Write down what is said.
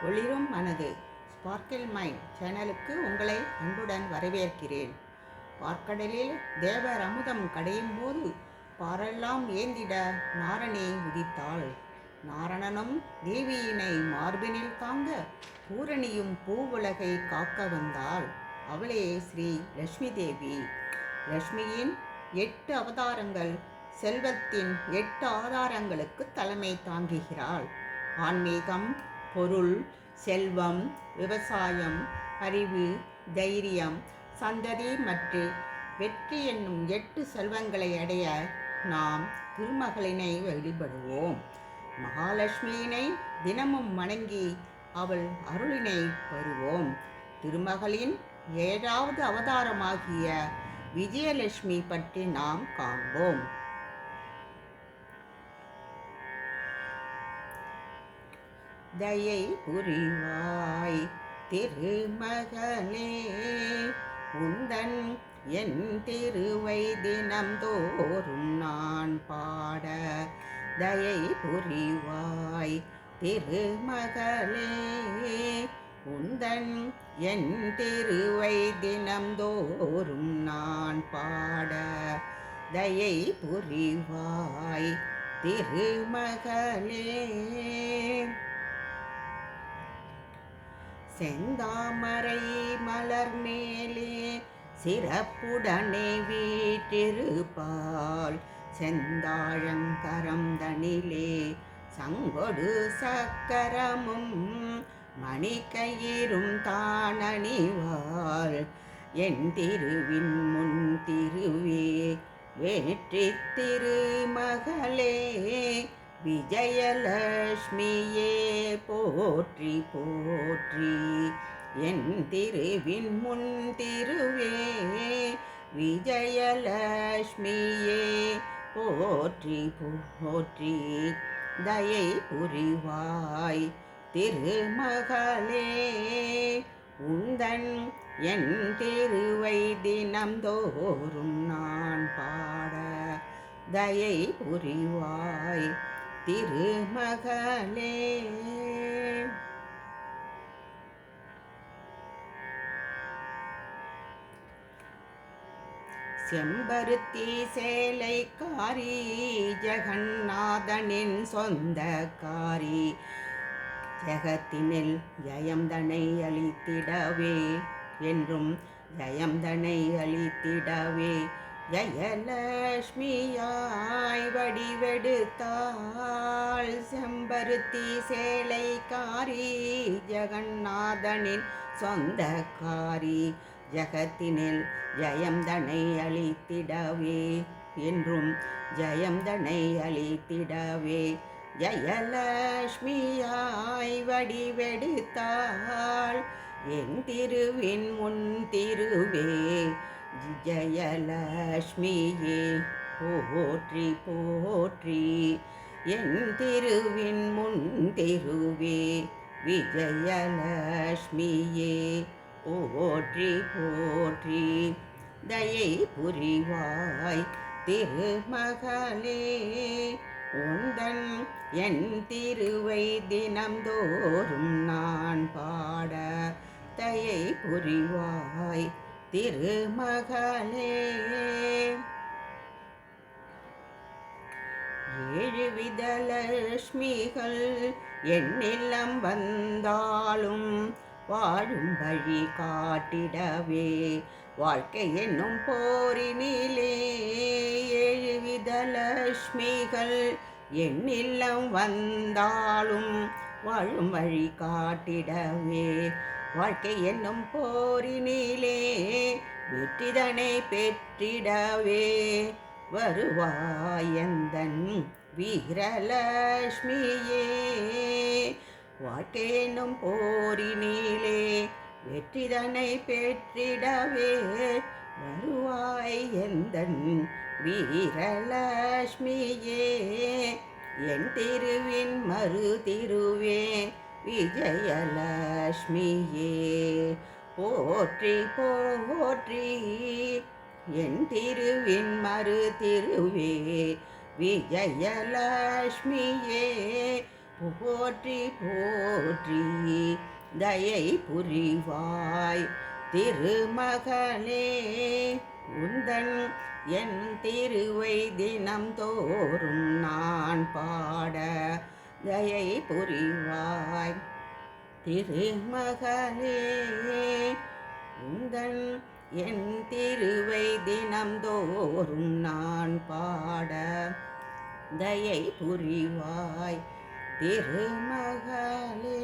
ஒளிரும் மனது sparkle mind சேனலுக்கு உங்களை அன்புடன் வரவேற்கிறேன். பார்க்கடலில் தேவர் அமுதம் கடையும் போது பாரெல்லாம் ஏந்திட நாரணே உதித்தாள். நாரணனும் தேவியினை மார்பினில் தாங்க பூரணியும் பூவுலகை காக்க வந்தாள். அவளே ஸ்ரீ லட்சுமி தேவி. லட்சுமியின் 8 அவதாரங்கள் செல்வத்தின் 8 ஆதாரங்களுக்கு தலைமை தாங்குகிறாள். ஆன்மீகம், பொருள், செல்வம், விவசாயம், அறிவு, தைரியம், சந்ததி மற்றும் வெற்றி என்னும் 8 செல்வங்களை அடைய நாம் திருமகளினை வழிபடுவோம். மகாலட்சுமியினை தினமும் வணங்கி அவள் அருளினை பெறுவோம். திருமகளின் 7வது அவதாரமாகிய விஜயலட்சுமி பற்றி நாம் காண்போம். தயை புரிவாய் திருமகளே, உந்தன் என் திருவை தினம் தோறும் நான் பாட. தயை புரிவாய் திருமகளே, உந்தன் என் திருவை தினம் தோறும் நான் பாட. தயை புரிவாய் திருமகளே. செந்தாமரை மலர் மேலே சிறப்புடனே வீற்றிருப்பாள். செந்தாழங்கரம் தனிலே சங்கொடு சக்கரமும் மணிக்கயிறும் தானணிவாள். என் திருவின் முன் திருவே வெற்றி திருமகளே, விஜயலட்சுமியே போற்றி போற்றி. என் திருவின் முன் திருவே விஜயலட்சுமியே போற்றி போற்றி. தயை புரிவாய் திருமகளே, உந்தன் என் திருவை தினம் தோறும் நான் பாட. தயை புரிவாய் திருமகளே. செம்பருத்தி சேலைக்காரி, ஜெகநாதனின் சொந்தக்காரி, ஜெகத்தினில் ஜெயம்தனை அளித்திடவே என்றும் ஜெயம்தனை அளித்திடவே ஜெயலட்சுமியாய் வடிவெடுத்தாள். செம்பருத்தி சேலைக்காரி, ஜெகநாதனின் சொந்தக்காரி, ஜெகத்தினில் ஜெயம்தனை அளித்திடவே என்றும் ஜெயம்தனை அளித்திடவே ஜெயலட்சுமியாய் வடிவெடுத்தாள். என் திருவின் முன் திருவே ஜெயலட்சுமியே போற்றி போற்றி. என் திருவின் முன் திருவே விஜயலட்சுமியே போற்றி போற்றி. தயை புரிவாய் திருமகளே, உந்தன் என் திருவை தினம் தோறும் நான் பாட. தயை புரிவாய் திருமகளே. 7 வித லட்சுமிகள் என்னில்லம் வந்தாலும் வாழும் வழி காட்டிடவே வாழ்க்கை என்னும் போரினிலே. 7 வித லட்சுமிகள் என்னில்லம் வந்தாலும் வாழும் வழி காட்டிடவே வாழ்க்கை என்னும் போரினிலே வெற்றிதனை பெற்றிடவே வருவாய் எந்தன் வீரலட்சுமியே. வாழ்க்கை என்னும் போரினிலே வெற்றிதனை பெற்றிடவே வருவாய் எந்தன் வீரலட்சுமியே. என் திருவின் மறு திருவே விஜயலட்சுமியே போற்றி போற்றி. என் திருவின் மறு திருவே விஜயலட்சுமியே போற்றி போற்றி தயை புரிவாய் திருமகளே உந்தன் என் திருவை தினம் தோறும் நான் பாட தயை புரிவாய் திருமகளே உந்தன் என் திருவை தினம் தோறும் நான் பாட தயை புரிவாய் திருமகளே.